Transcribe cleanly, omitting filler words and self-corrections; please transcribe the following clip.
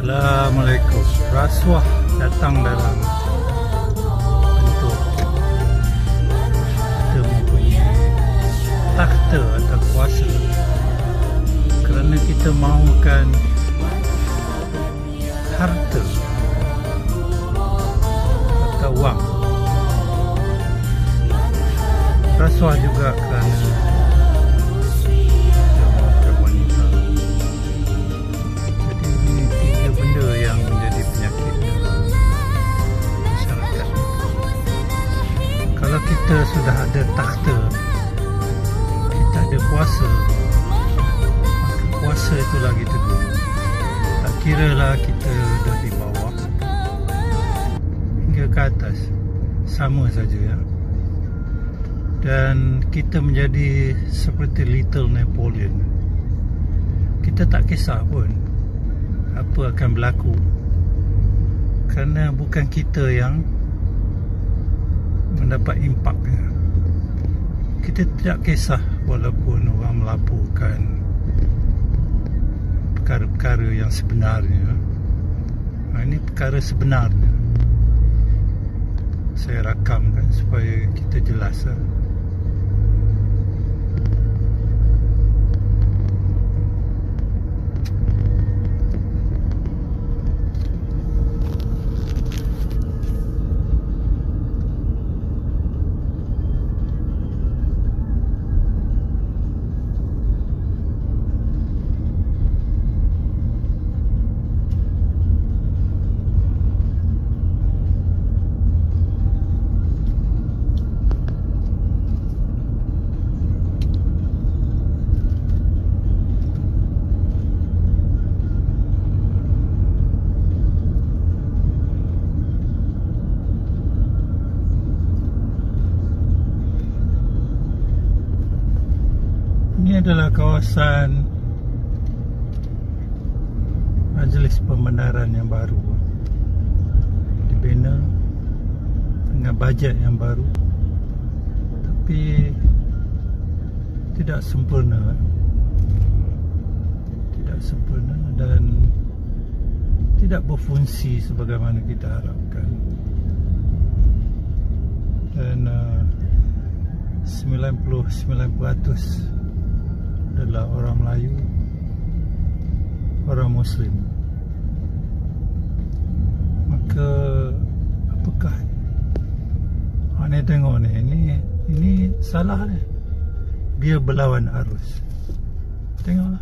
Assalamualaikum. Rasuah datang dalam bentuk kita mempunyai takhta atau kuasa kerana kita mahukan harta atau wang. Rasuah juga kerana kita sudah ada takhta, kita ada kuasa, maka kuasa itu lagi teguh. Tak kiralah kita dari bawah hingga ke atas, sama saja ya. Dan kita menjadi seperti Little Napoleon. Kita tak kisah pun apa akan berlaku, kerana bukan kita yang mendapat impak. Kita tidak kisah walaupun orang melaporkan perkara-perkara yang sebenarnya. Ini perkara sebenarnya. Saya rakamkan supaya kita jelas. Ini adalah kawasan Majlis Pembenaran yang baru, dibina dengan bajet yang baru, tapi tidak sempurna. Tidak sempurna dan tidak berfungsi sebagaimana kita harapkan. Dan 99% adalah orang Melayu, orang Muslim. Maka apakah anda tengok ni, ini salah ni. Biar berlawan arus. Tengoklah.